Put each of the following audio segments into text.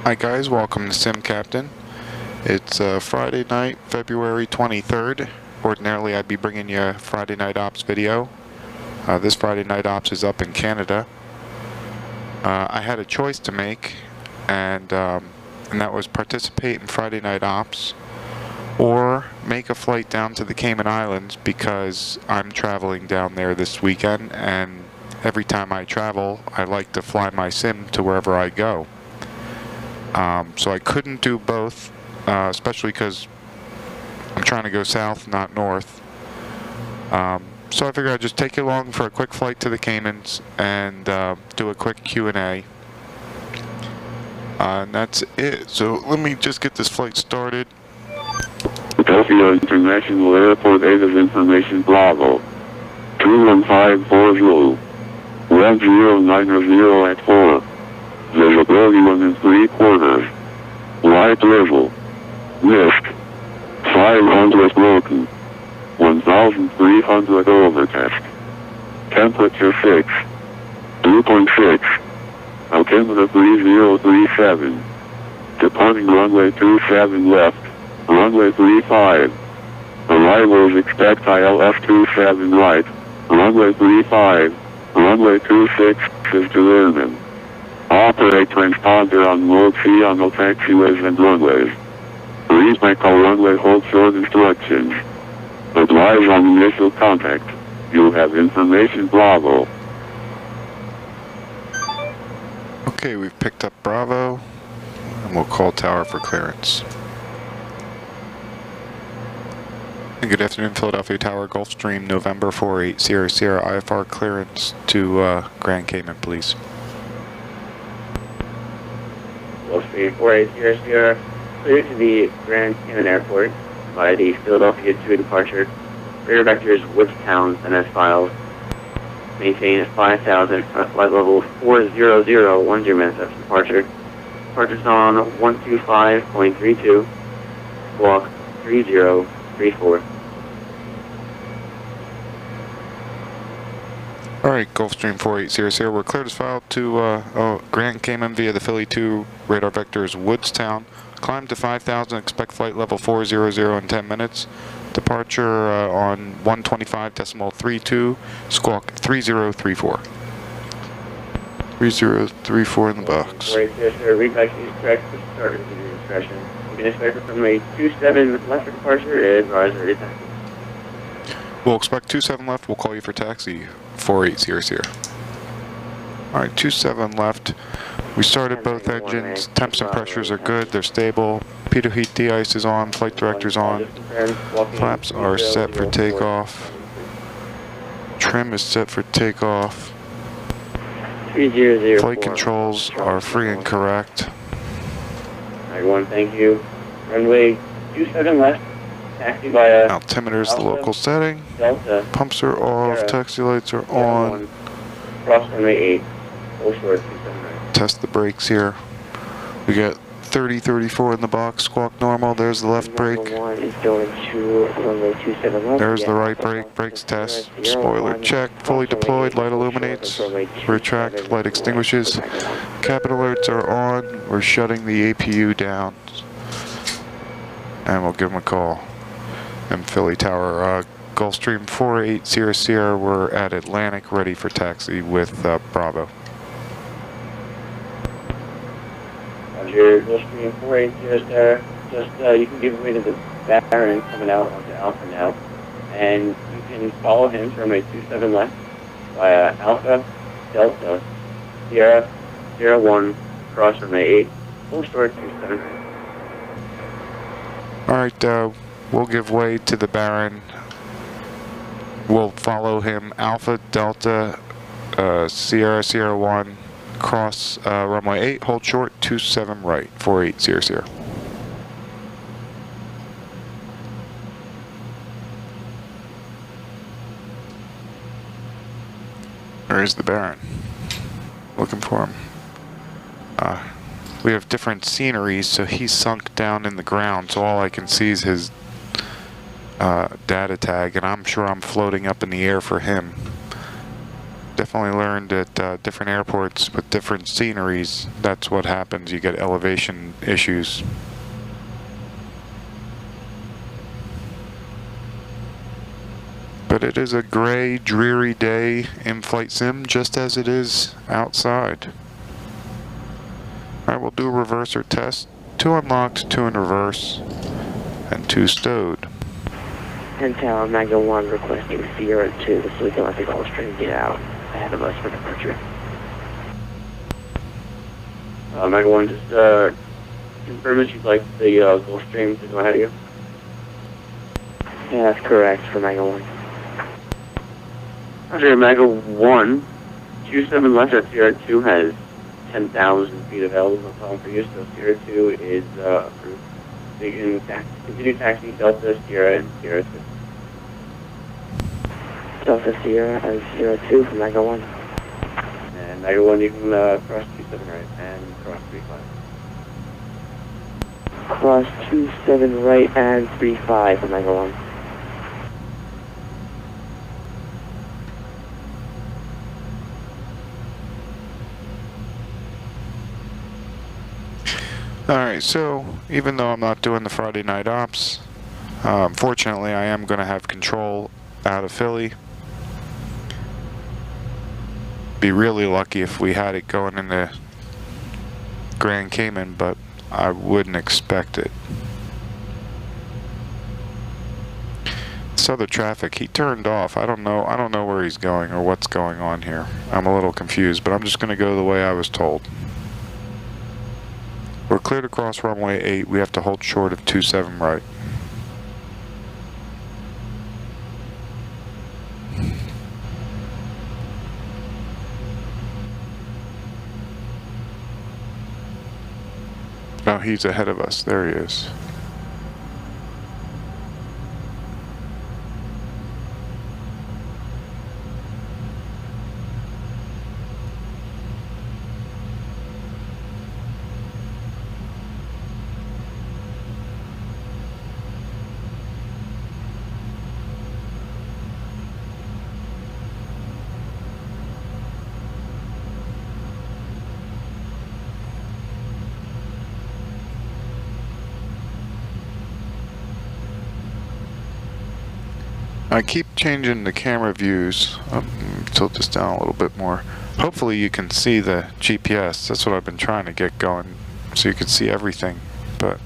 Hi guys, welcome to Sim Captain. It's Friday night, February 23rd. Ordinarily I'd be bringing you a Friday Night Ops video. This Friday Night Ops is up in Canada. I had a choice to make, and that was participate in Friday Night Ops or make a flight down to the Cayman Islands, because I'm traveling down there this weekend, and every time I travel I like to fly my sim to wherever I go. So I couldn't do both, especially because I'm trying to go south, not north. So I figured I'd just take you along for a quick flight to the Caymans and do a quick Q&A. And that's it. So let me just get this flight started. Philadelphia International Airport, Avis Information Bravo 21540, Web 090 at 4. Visibility 1 3/4. Light level. Mist. 500 broken. 1,300 overcast. Temperature 6. 2.6. Altimeter 3037. Departing runway 27 left. Runway 35. Arrivals expect CLS-27 right. Runway 35. Runway 26 is to Learning. Operate transponder on mode C on all taxiways and runways. Please make all runway hold short instructions. Advise on initial contact. You have information Bravo. Okay, we've picked up Bravo, and we'll call tower for clearance. And good afternoon, Philadelphia Tower, Gulfstream, November 48 Sierra IFR clearance to Grand Cayman, please. Gulfstream 4800, clear to the Grand Cayman Airport by the Philadelphia 2 departure. Rear vectors Woodstown and as filed. Maintain 5,000, flight level 400, 10 minutes after departure. Departure's on 125.32, walk 3034. Alright, Gulfstream 4800, we're cleared as filed to Grand Cayman via the Philly 2 radar vectors Woodstown. Climb to 5,000, expect flight level 400 in 10 minutes. Departure on 125.32, squawk 3034. 3034 in the box. 4800, reconnection is correct, start of the discretion. You can expect from a 27 left for departure, advise ready taxi. We'll expect 27 left, we'll call you for taxi 4800. Alright, 27 left. We started both engines, temps and pressures are good, they're stable. Pitot heat de-ice is on, flight director's on. Flaps are set for takeoff. Trim is set for takeoff. Flight controls are free and correct. Everyone, thank you. Runway 27 left. Taxi via Altimeter's the local setting. Delta. Pumps are off, taxi lights are on. Cross runway 8. Full short 27 right. Test the brakes here. We got 30-34 in the box, squawk normal. There's the left brake. There's the right brake, brakes test. Spoiler check, fully deployed, light illuminates. Retract, light extinguishes. Cabin alerts are on. We're shutting the APU down. And we'll give them a call. And Philly Tower, Gulfstream 4800, we're at Atlantic, ready for taxi with Bravo. Roger, Gulfstream 4800, just you can give way to the Baron coming out onto Alpha now, and you can follow him from a 27 left via Alpha, Delta, Sierra, 01, cross runway 8, full short 27 right. Alright, we'll give way to the Baron. We'll follow him, Alpha, Delta, Sierra 1, cross runway 8, hold short, 27 right, 4800. There's the Baron. Looking for him. We have different sceneries, so he's sunk down in the ground, so all I can see is his data tag, and I'm sure I'm floating up in the air for him. Definitely learned at different airports with different sceneries, that's what happens. You get elevation issues. But it is a gray, dreary day in flight sim, just as it is outside. Alright, we'll do a reverser test. 2 unlocked, 2 in reverse, and 2 stowed. 10 Tower, Magna 1 requesting Sierra 2, so we can let the Gulfstream get out ahead of us for departure. Magna 1, just confirm that you'd like the Gulfstream to go ahead of you. Yeah, that's correct for Magna 1. Roger, Magna 1, 27 left at Sierra 2 has 10,000 feet available, no problem for you, so Sierra 2 is approved. So you can continue taxi Delta, Sierra, and Sierra 2. Delta, Sierra, and Sierra 2 for Magna 1. And Magna 1, you can cross 27 right and cross 35. Cross 27 right and 35 for Magna 1. Alright, so even though I'm not doing the Friday night ops, fortunately I am going to have control out of Philly. Be really lucky if we had it going into Grand Cayman, but I wouldn't expect it. This other traffic, he turned off. I don't know where he's going or what's going on here. I'm a little confused, but I'm just going to go the way I was told. We're cleared across runway 8. We have to hold short of 27 right. Oh, he's ahead of us. There he is. I keep changing the camera views. Tilt this down a little bit more. Hopefully you can see the GPS. That's what I've been trying to get going, so you can see everything. But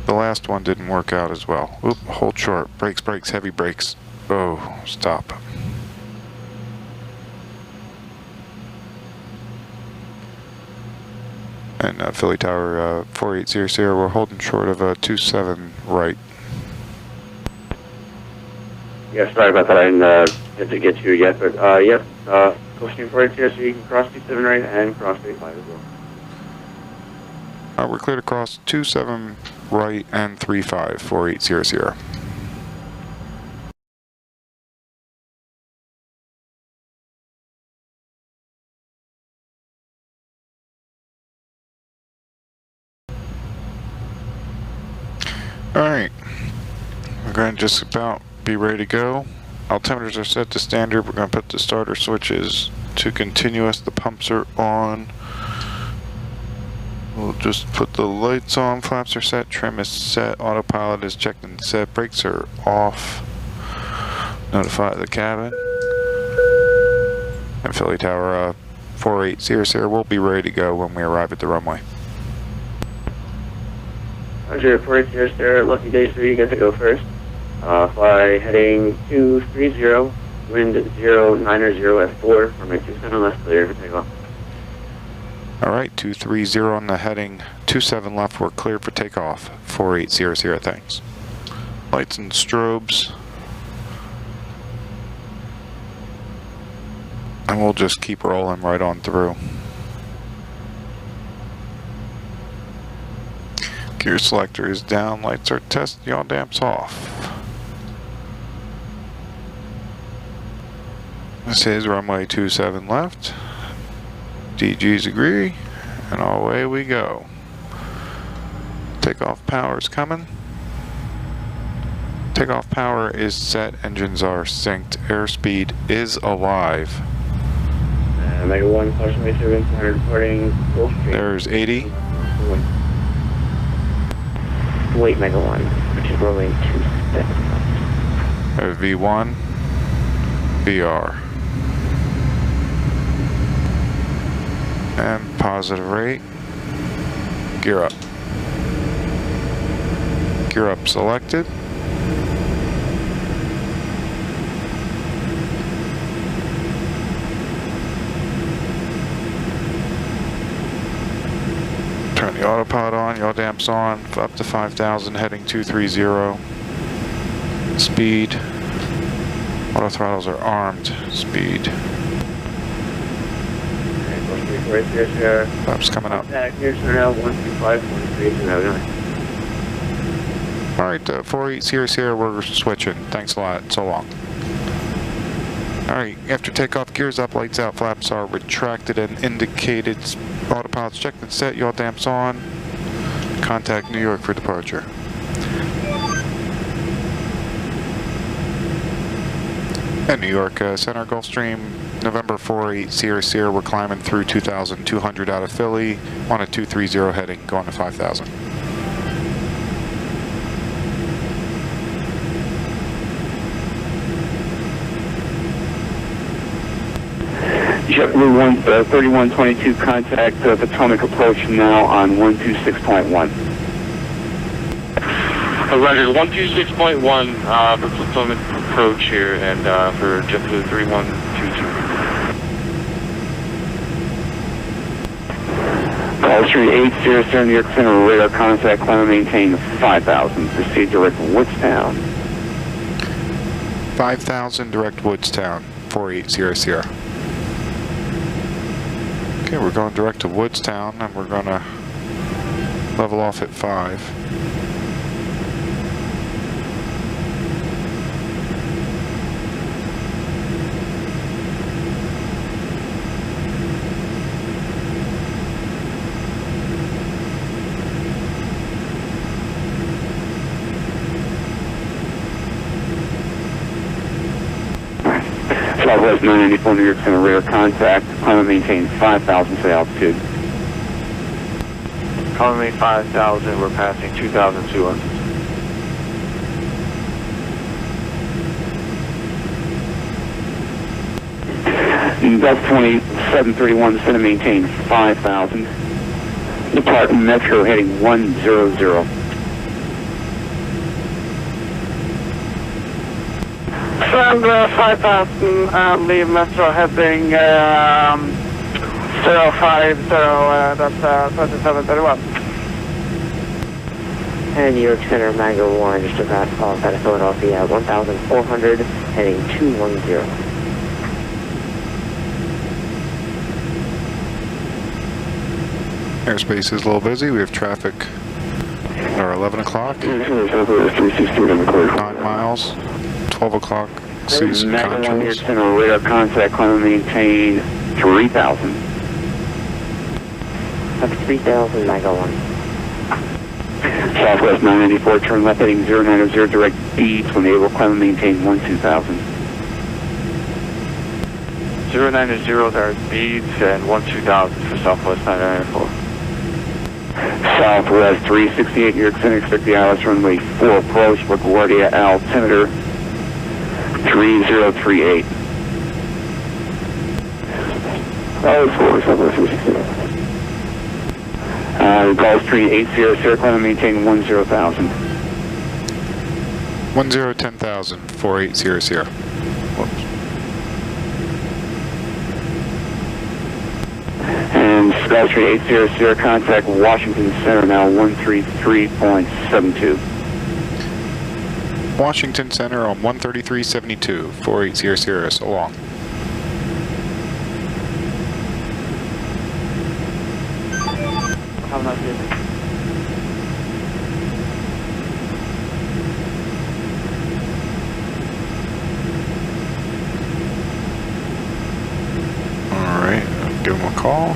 the last one didn't work out as well. Oop, hold short. Brakes, brakes, heavy brakes. Oh, stop. And Philly Tower 4800, we're holding short of 27 right. Yeah, sorry about that. I didn't get to get to you yet, but yep, Gulfstream 4800, so you can cross 27 right and cross 35 as well. We're cleared across 27 right and 35, 4800. Alright, we're going to just about be ready to go. Altimeters are set to standard. We're going to put the starter switches to continuous. The pumps are on. We'll just put the lights on. Flaps are set. Trim is set. Autopilot is checked and set. Brakes are off. Notify the cabin. And Philly Tower 4800 will be ready to go when we arrive at the runway. Roger, 4800, lucky day 3, you get to go first. Fly heading 230, wind 090 at 4, runway 27 left, clear for takeoff. Alright, 230 on the heading, 27 left, we're clear for takeoff, 4800, thanks. Lights and strobes. And we'll just keep rolling right on through. Gear selector is down, lights are test, yaw damps off. This is runway 27 left. DGs agree, and away we go. Takeoff power's coming. Takeoff power is set, engines are synced, airspeed is alive. Mega 1, caution service, reporting Gulf Stream. There's 80. Wait, Mega 1, which is rolling 26. There's V1, VR. And positive rate. Gear up. Gear up selected. Turn the autopilot on, yaw damps on, up to 5,000, heading 230. Speed. Auto throttles are armed. Speed. Flaps coming up. Here's now 125.13. Alright, 48 Sierra, we're switching. Thanks a lot. So long. Alright, after takeoff, gears up, lights out, flaps are retracted and indicated. Autopilot's checked and set, yaw damps on. Contact New York for departure. And New York Center, Gulfstream, November 48 Sierra, we're climbing through 2,200 out of Philly on a 230 heading, going to 5,000. JetBlue 3122, contact Potomac approach now on 126.1. Roger, 126.1 for Potomac approach here, and for JetBlue 3122. Gulfstream 800 New York Center, radar contact, climb and maintain 5,000. Proceed direct Woodstown. 5,000 direct Woodstown, 48 Sierra. Okay, we're going direct to Woodstown, and we're going to level off at 5. Southwest 994 New York Center, radar contact, climb and maintain 5,000 to altitude. Climbing 5,000, we're passing 2,200. Delta 2731, descend and maintain 5,000. Depart Metro heading 100. Send 5,000 and leave Metro heading 050, that's 2731. And New York Center, Mega 1, just about off out of Philadelphia, 1,400, heading 210. Airspace is a little busy. We have traffic at our 11 o'clock. 9 miles. 12 o'clock. Season Mega 1 New York controls. Center, radar contact, climb and maintain 3,000. Up 3,000, Mega 1. Southwest 994, turn left heading 090, direct beats when able, climb and maintain 12,000. 090, there are beads, and 12,000 for Southwest 994. Southwest 368, New York Center, expect the ILS runway 4 approach, LaGuardia altimeter 3038. Gulfstream 800, climb and maintain 10,000. 10,000, 48 Sierra. Whoops. And Gulfstream 800, contact Washington Center now 133.72. Washington Center on 133.72, 48 Sierra, so long. Have a nice evening. Alright, give him a call.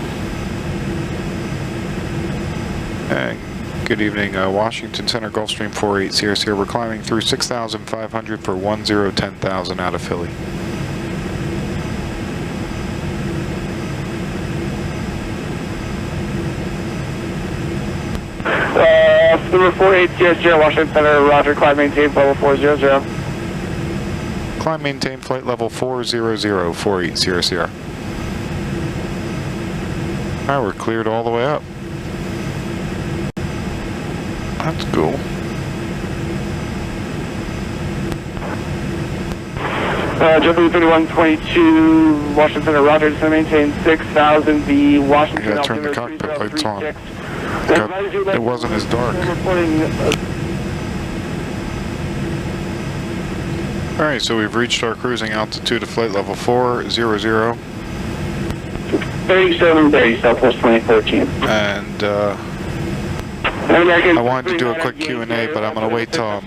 And Good evening, Washington Center, Gulfstream 480 here. We're climbing through 6,500 for 1010,000 out of Philly. Number 480 Washington Center, roger, climb maintain level 400. Climb maintain flight level 400, 480. Alright, we're cleared all the way up. That's cool. JW3122 Washington Center, roger, to maintain 6,000, the Washington. I gotta turn the cockpit lights on. It wasn't as dark. Alright, so we've reached our cruising altitude of flight level 400. 3730 Southwest 2014. And I wanted to do a quick Q&A, but I'm gonna wait till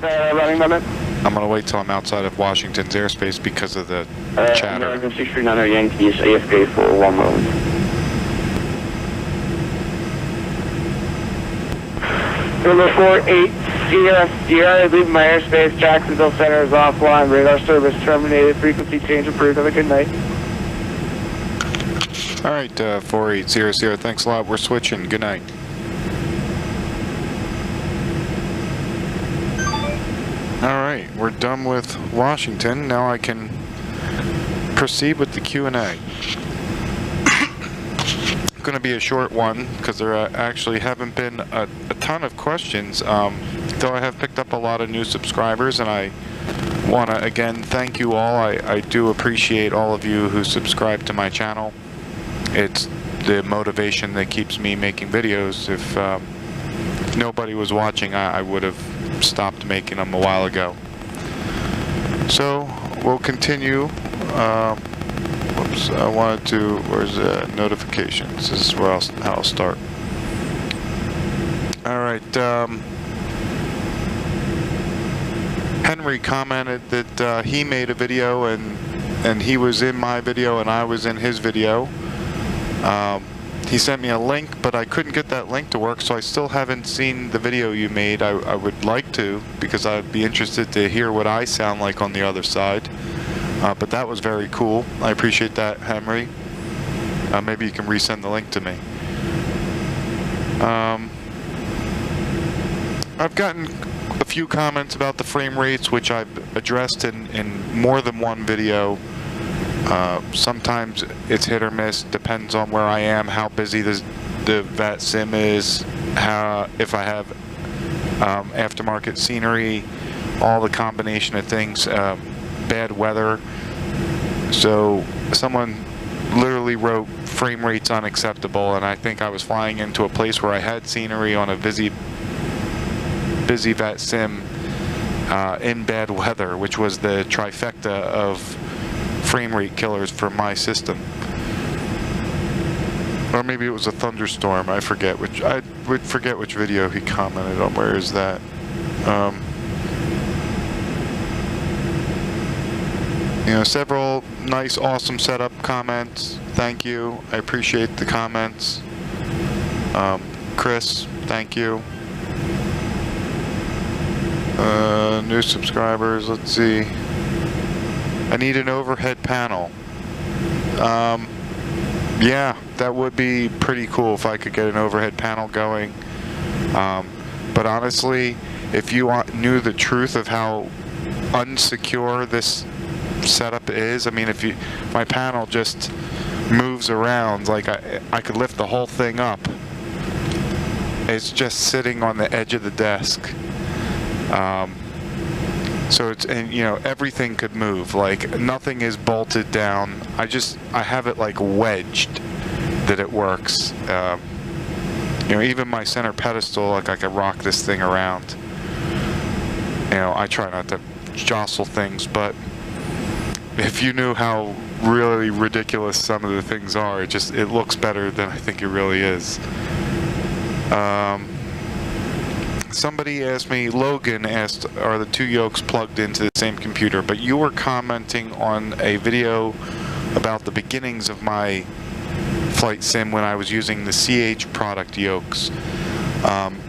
I'm outside of Washington's airspace because of the chatter. American 639 Yankees, AFK for 1 moment. Number 48 Sierra, I leave my airspace, Jacksonville Center is offline, radar service terminated, frequency change approved, have a good night. Alright, 4800, thanks a lot, we're switching, good night. Alright, we're done with Washington, now I can proceed with the Q&A. Going to be a short one because there actually haven't been a ton of questions, though I have picked up a lot of new subscribers, and I want to again thank you all. I do appreciate all of you who subscribe to my channel. It's the motivation that keeps me making videos. If nobody was watching, I would have stopped making them a while ago. So we'll continue. Whoops, I wanted to, where's the notifications? This is where I'll start. Alright, Henry commented that he made a video and he was in my video and I was in his video. He sent me a link, but I couldn't get that link to work, so I still haven't seen the video you made. I would like to, because I'd be interested to hear what I sound like on the other side. But that was very cool. I appreciate that, Henry. Maybe you can resend the link to me. I've gotten a few comments about the frame rates, which I've addressed in more than one video. Sometimes it's hit or miss, depends on where I am, how busy the Vatsim is, if I have aftermarket scenery, all the combination of things. Bad weather. So someone literally wrote frame rates unacceptable, and I think I was flying into a place where I had scenery on a busy Vatsim in bad weather, which was the trifecta of frame rate killers for my system. Or maybe it was a thunderstorm, I forget which. I would forget which video he commented on. Where is that? You know, several nice, awesome setup comments. Thank you. I appreciate the comments. Chris, thank you. New subscribers, let's see. I need an overhead panel. Yeah, that would be pretty cool if I could get an overhead panel going. But honestly, if you knew the truth of how unsecure this setup is, I mean, if my panel just moves around, like I could lift the whole thing up. It's just sitting on the edge of the desk. So it's, and you know, everything could move, like nothing is bolted down. I have it like wedged that it works. You know, even my center pedestal, like I could rock this thing around. You know, I try not to jostle things, but if you knew how really ridiculous some of the things are, it looks better than I think it really is. Somebody asked me, Logan asked, are the two yokes plugged into the same computer? But you were commenting on a video about the beginnings of my flight sim when I was using the CH product yokes.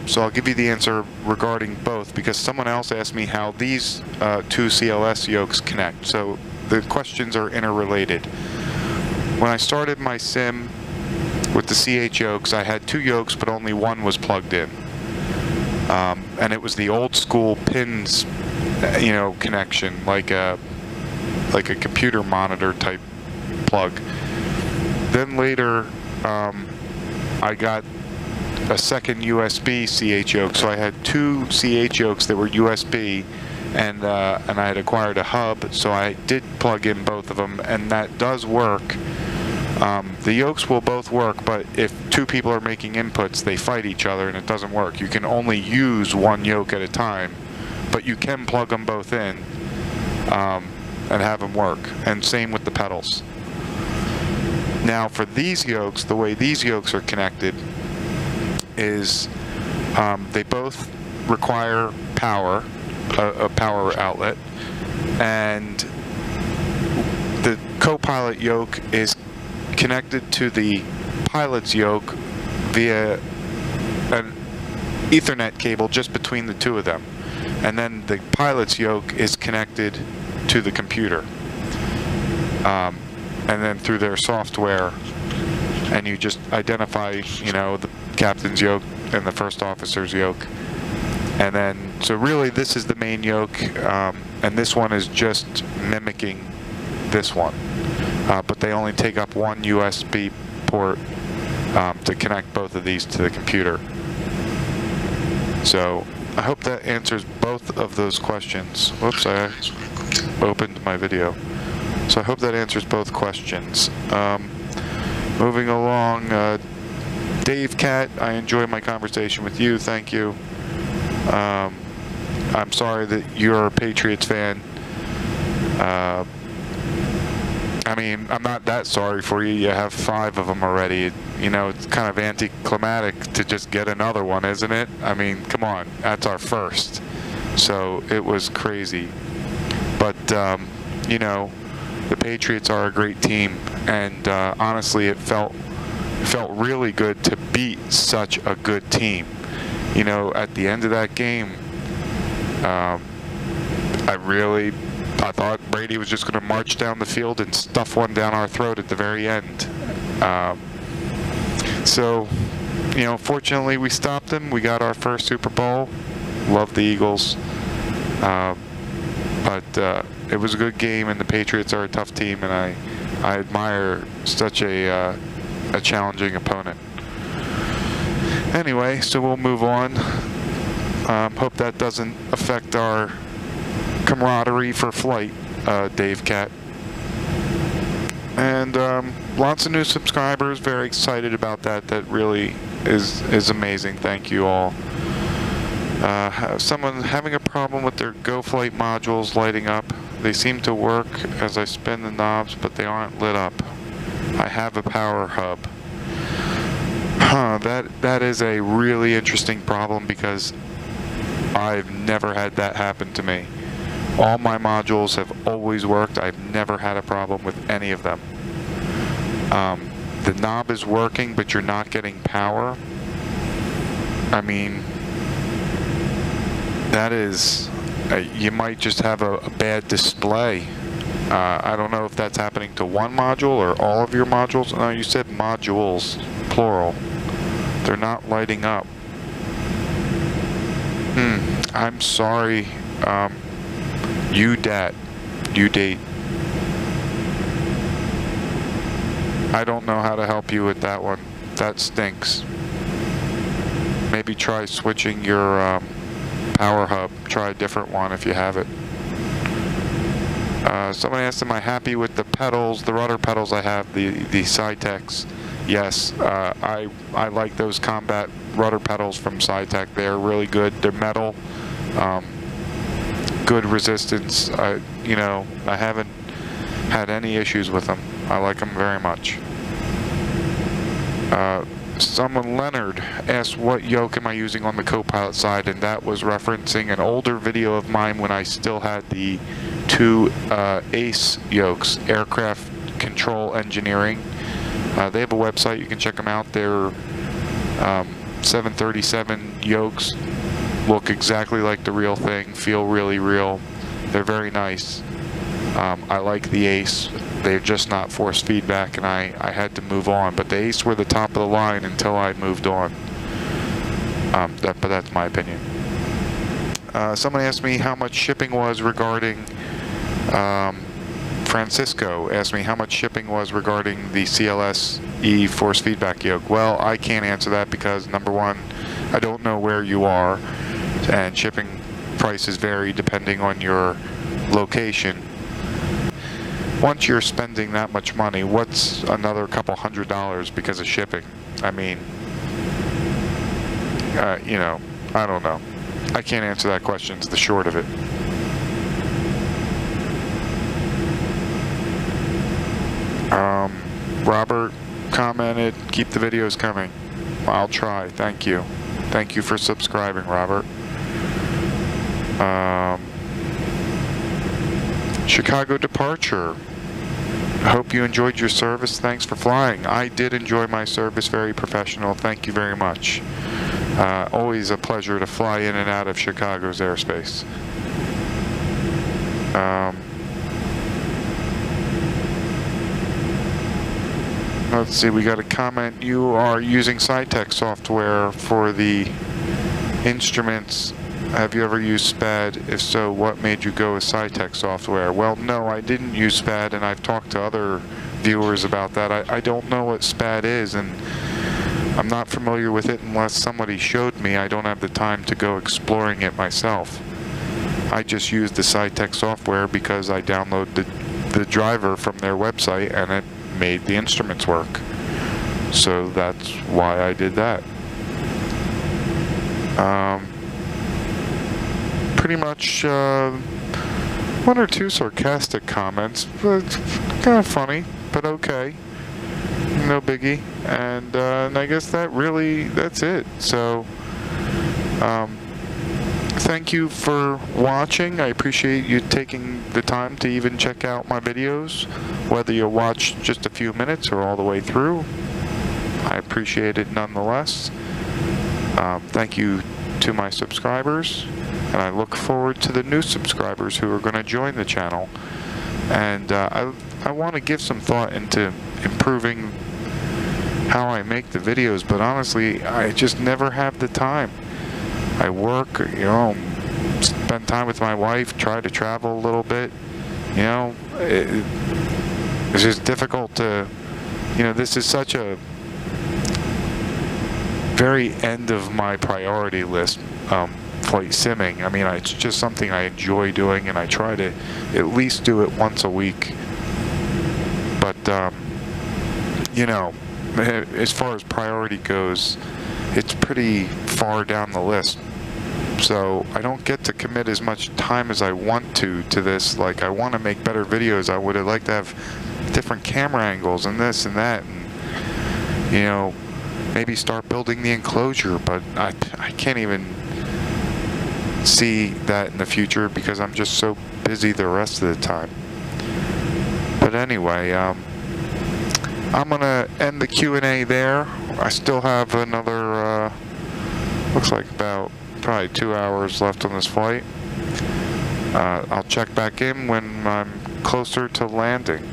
So I'll give you the answer regarding both, because someone else asked me how these two CLS yokes connect. So the questions are interrelated. When I started my sim with the CH yokes, I had two yokes, but only one was plugged in. And it was the old school pins, connection, like a computer monitor type plug. Then later, I got a second USB CH yoke, so I had two CH yokes that were USB, and I had acquired a hub, so I did plug in both of them, and that does work. The yokes will both work, but if two people are making inputs, they fight each other and it doesn't work. You can only use one yoke at a time, but you can plug them both in and have them work, and same with the pedals. Now for these yokes, the way these yokes are connected is they both require power, a power outlet, and the co-pilot yoke is connected to the pilot's yoke via an Ethernet cable just between the two of them, and then the pilot's yoke is connected to the computer, and then through their software, and you just identify, the captain's yoke and the first officer's yoke. And then, so really this is the main yoke, and this one is just mimicking this one. But they only take up one USB port to connect both of these to the computer. So I hope that answers both of those questions. Whoops, I opened my video. So I hope that answers both questions. Moving along, Dave Cat, I enjoy my conversation with you. Thank you. I'm sorry that you're a Patriots fan. I mean, I'm not that sorry for you. You have 5 of them already. It's kind of anticlimactic to just get another one, isn't it? I mean, come on. That's our first. So it was crazy. But, the Patriots are a great team. And honestly, it felt really good to beat such a good team. At the end of that game, I thought Brady was just going to march down the field and stuff one down our throat at the very end. So, fortunately we stopped them. We got our first Super Bowl. Love the Eagles. But it was a good game, and the Patriots are a tough team, and I admire such a challenging opponent. Anyway, so we'll move on. Hope that doesn't affect our camaraderie for flight, Dave Cat. And lots of new subscribers, very excited about that. That really is amazing. Thank you all. Someone having a problem with their GoFlight modules lighting up. They seem to work as I spin the knobs, but they aren't lit up. I have a power hub. That is a really interesting problem, because I've never had that happen to me. All my modules have always worked. I've never had a problem with any of them. The knob is working, but you're not getting power. I mean, that is, you might just have a bad display. I don't know if that's happening to one module or all of your modules. No, you said modules, plural. They're not lighting up. I'm sorry. UDate. I don't know how to help you with that one. That stinks. Maybe try switching your power hub. Try a different one if you have it. Someone asked, am I happy with the pedals, the rudder pedals I have, the Cytex? Yes, I like those combat rudder pedals from Cytec. They're really good. They're metal, good resistance. I haven't had any issues with them. I like them very much. Leonard asked, what yoke am I using on the co-pilot side? And that was referencing an older video of mine when I still had the 2 ACE yokes, Aircraft Control Engineering. They have a website, you can check them out. They're 737 yokes look exactly like the real thing, feel really real. They're very nice. I like the Ace. They're just not force feedback, and I had to move on. But the Ace were the top of the line until I moved on. But that's my opinion. Somebody asked me how much shipping was regarding, Francisco asked me how much shipping was regarding the CLS-E force feedback yoke. Well, I can't answer that because, number one, I don't know where you are, and shipping prices vary depending on your location. Once you're spending that much money, what's another couple $100 because of shipping? I mean, you know, I don't know. I can't answer that question, is the short of it. Robert commented, keep the videos coming. I'll try, thank you. Thank you for subscribing, Robert. Chicago departure. I hope you enjoyed your service. Thanks for flying. I did enjoy my service. Very professional. Thank you very much. Always a pleasure to fly in and out of Chicago's airspace. Let's see, we got a comment. You are using SciTech software for the instruments. Have you ever used SPAD? If so, what made you go with SciTech software? Well, no, I didn't use SPAD, and I've talked to other viewers about that. I don't know what SPAD is, and I'm not familiar with it unless somebody showed me. I don't have the time to go exploring it myself. I just use the SciTech software because I downloaded the driver from their website, and it made the instruments work. So that's why I did that. Pretty much one or two sarcastic comments, but kind of funny, but okay. No biggie. And I guess that's it. So thank you for watching. I appreciate you taking the time to even check out my videos, whether you watch just a few minutes or all the way through. I appreciate it nonetheless. Thank you to my subscribers, and I look forward to the new subscribers who are going to join the channel. And I want to give some thought into improving how I make the videos, but honestly, I just never have the time. I work, you know, spend time with my wife, try to travel a little bit, you know, it's just difficult to, you know, this is such a very end of my priority list, flight simming. I mean, it's just something I enjoy doing, and I try to at least do it once a week. But, you know, as far as priority goes, it's pretty far down the list. So I don't get to commit as much time as I want to this. Like, I want to make better videos. I would have liked to have different camera angles and this and that, and, you know, maybe start building the enclosure, but I can't even see that in the future because I'm just so busy the rest of the time. But anyway, I'm gonna end the Q&A there. I still have another, looks like about probably 2 hours left on this flight. I'll check back in when I'm closer to landing.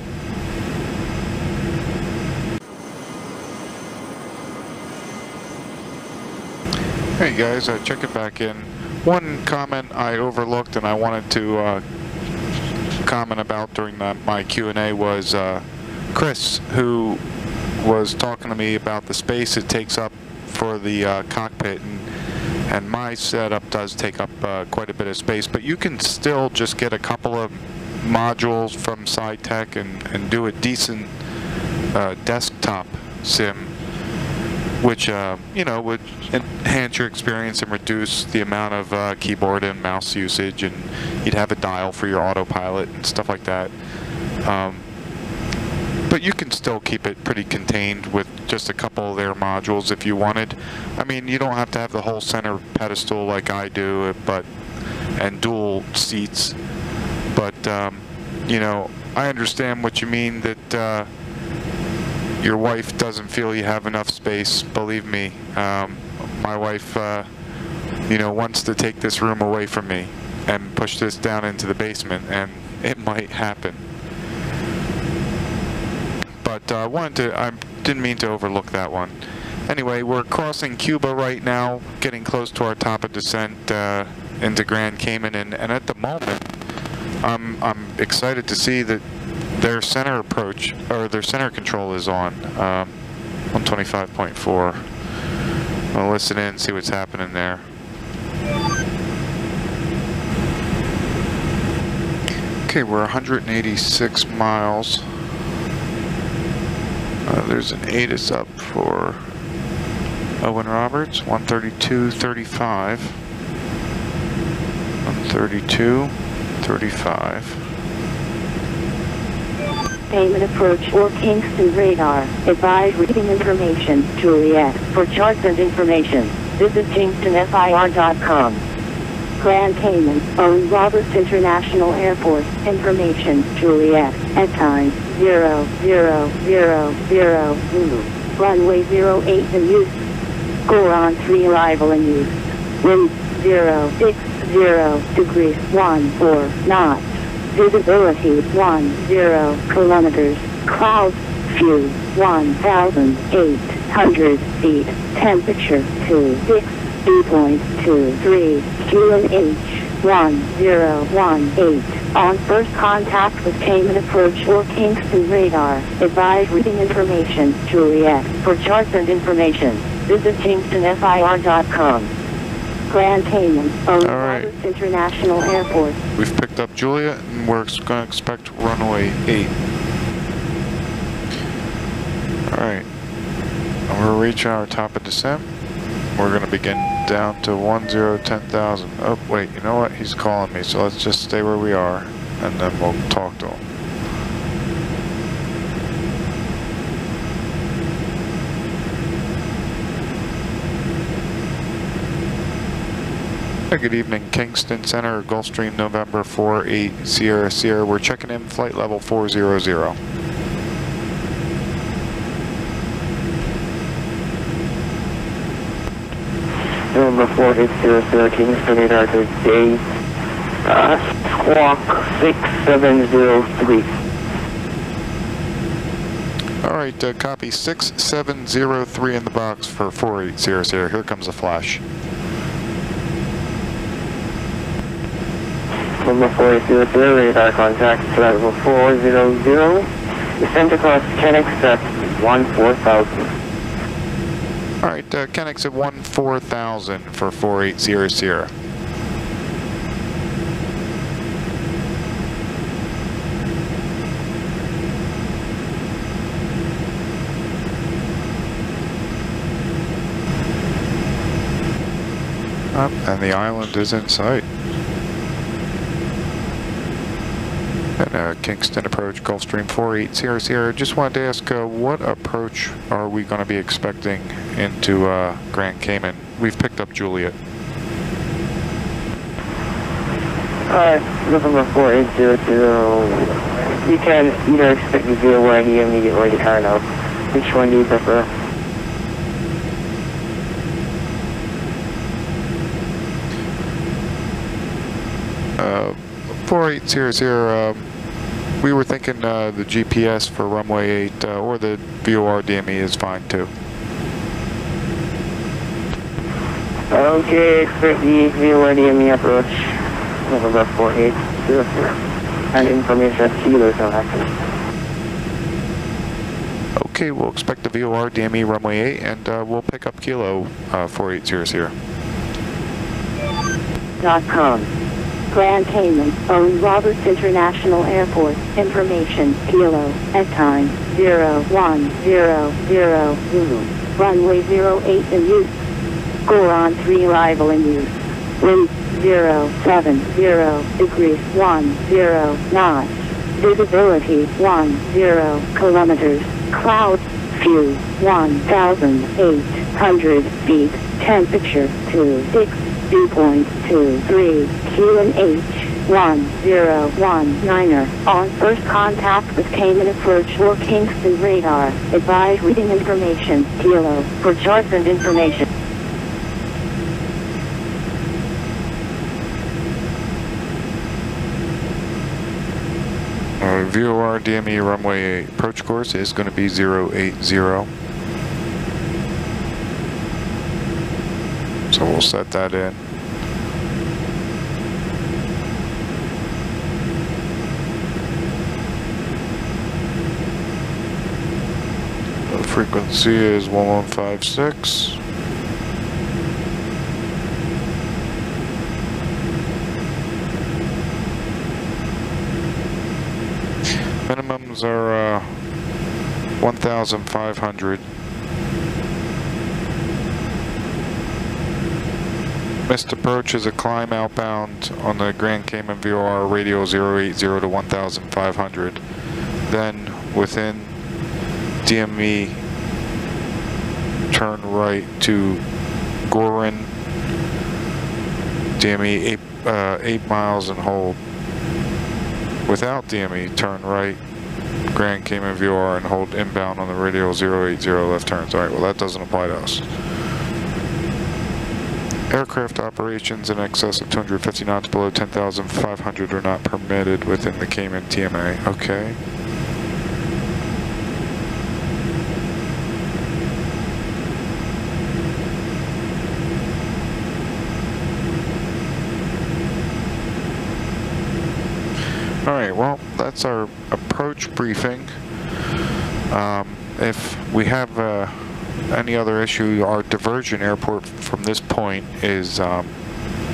Hey guys, check it back in. One comment I overlooked and I wanted to comment about during my Q&A was Chris, who was talking to me about the space it takes up for the cockpit, and my setup does take up quite a bit of space, but you can still just get a couple of modules from SciTech and do a decent desktop sim, which you know, would enhance your experience and reduce the amount of keyboard and mouse usage, and you'd have a dial for your autopilot and stuff like that. But you can still keep it pretty contained with just a couple of their modules if you wanted. I mean, you don't have to have the whole center pedestal like I do, and dual seats. But you know, I understand what you mean, that your wife doesn't feel you have enough space. Believe me, my wife, you know, wants to take this room away from me and push this down into the basement, and it might happen. But I didn't mean to overlook that one. Anyway, we're crossing Cuba right now, getting close to our top of descent into Grand Cayman, and at the moment, I'm excited to see that their center approach, or their center control is on 125.4. I'll listen in and see what's happening there. Okay, we're 186 miles. There's an ATIS up for Owen Roberts, 132.35. 132.35. Cayman approach or Kingston radar. Advise reading information. Juliet. For charts and information, visit kingstonfir.com. Grand Cayman, Owen Roberts International Airport. Information. Juliet. At time 0000 Zulu. Runway 08 in use. Score on 3 arrival in use. Wind 060 degrees 14 knots. Visibility 10 kilometers. Clouds few 1,800 feet. Temperature 2.23 QNH 1018. On first contact with Cayman approach or Kingston radar. Advise reading information. Juliet. For charts and information, visit kingstonfir.com. Grand Cayman, Owen Roberts International Airport. We've picked up Juliet, and we're going to expect runway 8. Alright, we're reaching our top of descent. We're going to begin down to 10,000. Oh, wait, you know what? He's calling me, so let's just stay where we are, and then we'll talk to him. Good evening, Kingston Center, Gulfstream, November 48 Sierra Sierra. We're checking in flight level 400. November 4800, Kingston radar to day, squawk 6703. Alright, copy 6703 in the box for 4800. Here comes a flash. Number 4800, radar contact, flight level 400, descent across Kennex at 14,000. Alright, Kennex at 14,000 for 4800. And the island is in sight. And Kingston approach, Gulfstream 4800. Just wanted to ask, what approach are we going to be expecting into Grand Cayman? We've picked up Juliet. November 4800. You can either expect the 01 immediate or the turn out. Which one do you prefer? 4800, we were thinking the GPS for runway 8 or the VOR DME is fine too. Okay, expect the VOR DME approach. November 4800. And information kilos on access. Okay, we'll expect the VOR DME runway 8 and we'll pick up Kilo 4800. .com. Grand Cayman, Owen Roberts International Airport. Information, Kilo, at time 0100 Zulu. Runway 08 in use. Score on 3 arrival in use. Wind 070 degrees 10 knots. Visibility 10 kilometers. Clouds few 1,800 feet. Temperature 2.23 QNH 1019er. On first contact with Cayman approach or Kingston radar. Advise reading information. Kilo. For charts and information, VOR DME runway approach course is going to be 080. So we'll set that in. The frequency is 1156. Minimums are 1,500. Missed approach is a climb outbound on the Grand Cayman VOR radial 080 to 1,500. Then within DME, turn right to Gorin, DME 8 miles and hold. Without DME, turn right, Grand Cayman VOR and hold inbound on the radial 080 left turns. Alright, well that doesn't apply to us. Aircraft operations in excess of 250 knots below 10,500 are not permitted within the Cayman TMA. Okay. Alright, well, that's our approach briefing. If we have any other issue, our diversion airport from this point is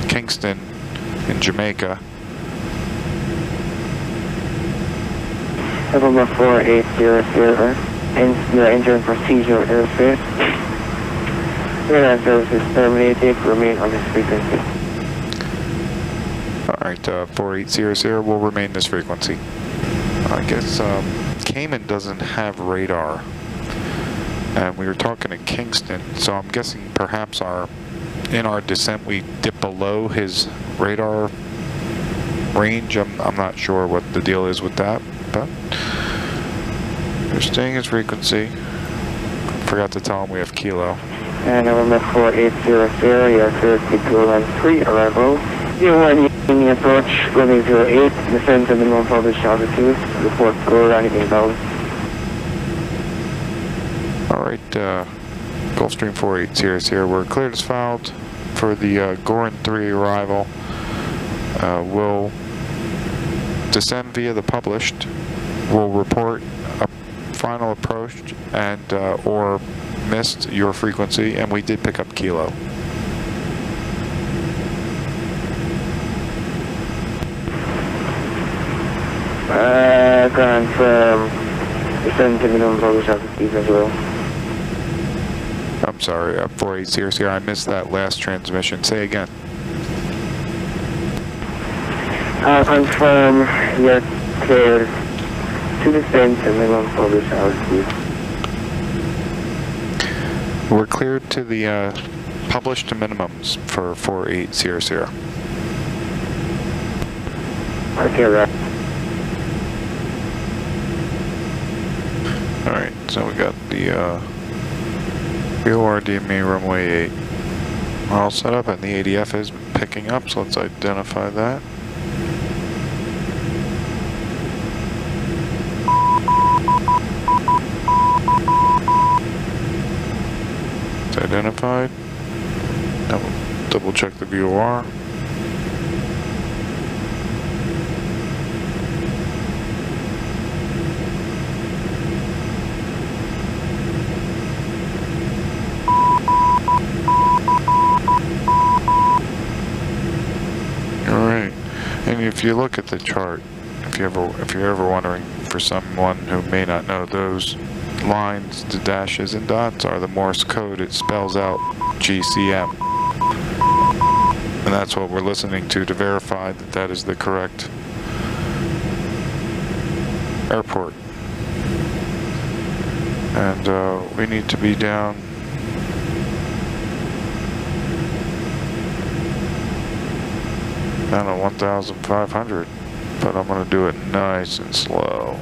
Kingston in Jamaica. November 4800, entering procedural airspace. Airline services terminated, remain on this frequency. Alright, 4800 will remain this frequency. I guess Cayman doesn't have radar. And we were talking to Kingston, so I'm guessing perhaps in our descent we dip below his radar range. I'm not sure what the deal is with that, but we're staying his frequency. Forgot to tell him we have kilo. And November 4800, your first to line 3 arrival. You are in the approach, runway 08, descend to minimum published altitude, report go running inbound. Alright, Gulfstream 4800, we're cleared as filed for the Gorin 3 arrival. We'll descend via the published. We'll report a final approach and or missed your frequency, and we did pick up kilo. Confirm, descend to minimum published altitude as well. I'm sorry, 4800, I missed that last transmission. Say again. Confirm you're cleared to descend to minimum published altitude. We're cleared to the published minimums for 4800. Okay, right. Alright, so we got the VOR DME runway 8 all set up, and the ADF is picking up, so let's identify that. It's identified. Now we'll double check the VOR. And if you look at the chart, if you're ever wondering, for someone who may not know, those lines, the dashes and dots are the Morse code. It spells out GCM. And that's what we're listening to verify that that is the correct airport. And we need to be down to 1,500, but I'm going to do it nice and slow.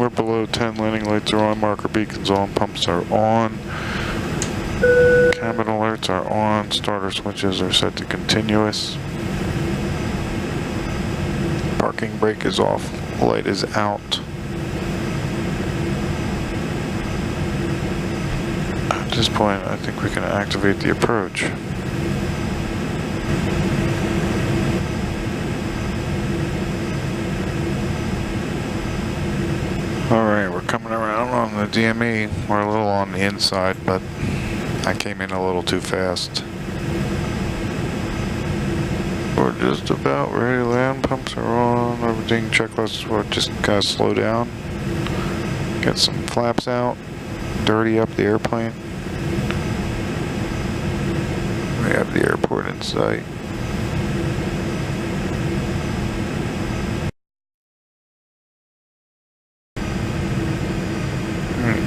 We're below 10, landing lights are on, marker beacons on, pumps are on. Cabin alerts are on, starter switches are set to continuous. Parking brake is off, light is out. At this point, I think we can activate the approach. Alright, we're coming around on the DME. We're a little on the inside, but I came in a little too fast. We're just about ready to land. Pumps are on. Everything checklists. We're just gotta slow down. Get some flaps out. Dirty up the airplane. We have the airport in sight.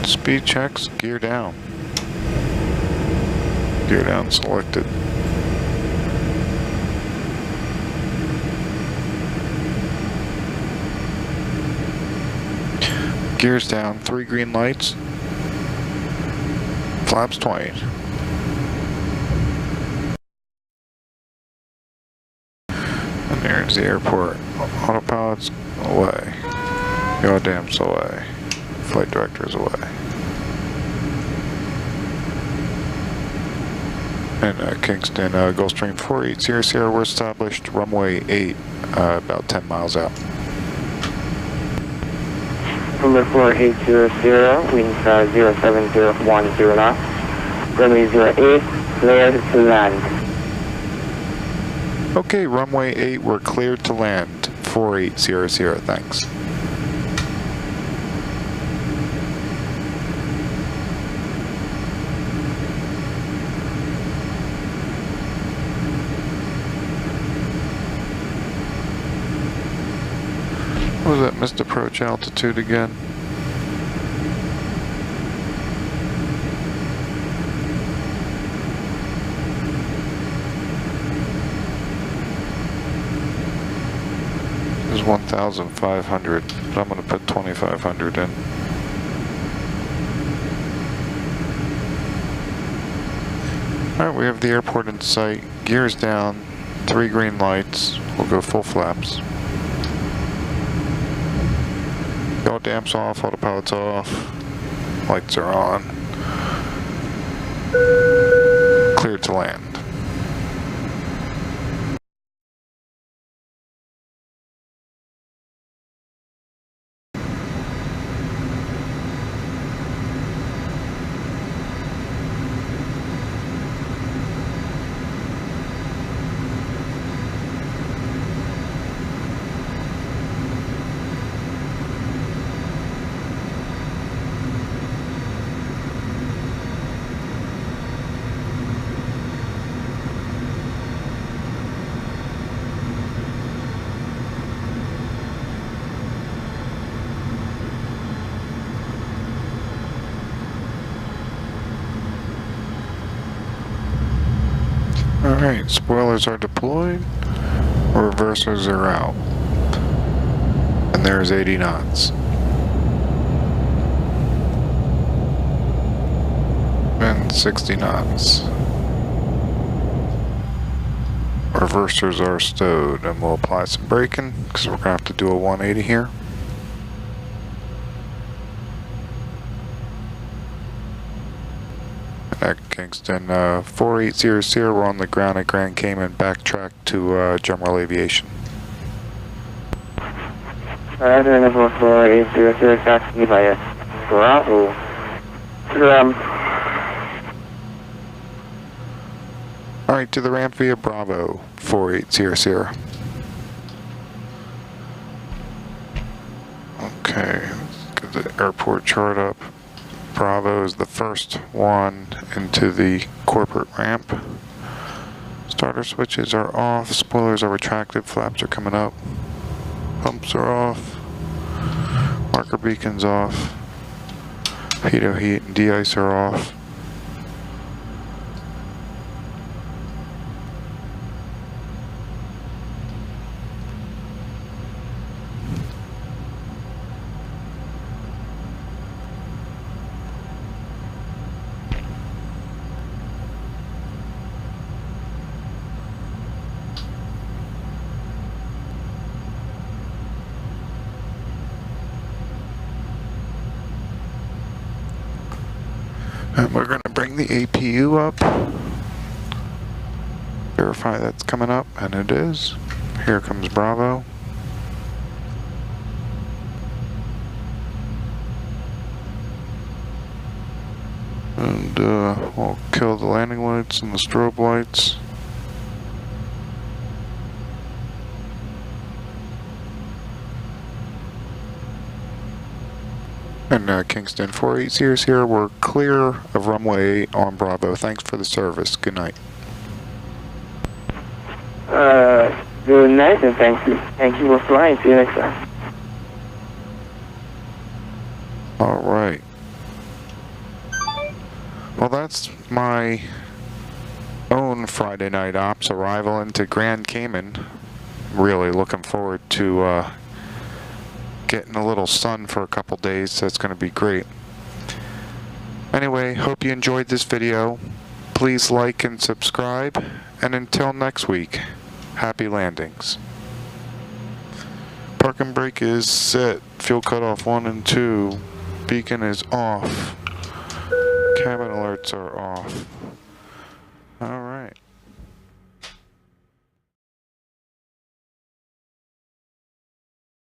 Speed checks, gear down. Gear down selected. Gears down, 3 green lights. Flaps 20. And there's the airport. Autopilot's away. Goddamn's away. Flight director's away. And Kingston, Gulfstream 480, we're established runway 8, about 10 miles out. Number 4800, winds 07010 knots, runway 08, cleared to land. Okay, runway 8, we're cleared to land. 4800, thanks. What was that missed approach altitude again? This is 1,500, but I'm going to put 2,500 in. Alright, we have the airport in sight. Gears down, 3 green lights. We'll go full flaps. Yaw damps off, autopilot's off, lights are on. Cleared to land. Alright, spoilers are deployed, reversers are out, and there's 80 knots. And 60 knots. Reversers are stowed, and we'll apply some braking, because we're going to have to do a 180 here. At Kingston 4800, we're on the ground at Grand Cayman, backtrack to General Aviation. Alright, number 4800, taxi via Bravo. Alright, to the ramp via Bravo 4800. Okay, let's get the airport chart up. Bravo is the first one into the corporate ramp. Starter switches are off, spoilers are retracted, flaps are coming up. Pumps are off. Marker beacons off. Pitot heat and de-ice are off. And we're going to bring the APU up. Verify that's coming up, and it is. Here comes Bravo. And we'll kill the landing lights and the strobe lights. And Kingston 480 is here. We're clear of runway on Bravo. Thanks for the service. Good night. Good night, and thank you. Thank you for flying. See you next time. All right. Well, that's my own Friday night ops arrival into Grand Cayman. Really looking forward to getting a little sun for a couple days. That's going to be great. Anyway, hope you enjoyed this video. Please like and subscribe. And until next week, happy landings. Parking brake is set. Fuel cutoff 1 and 2. Beacon is off. Cabin alerts are off. All right.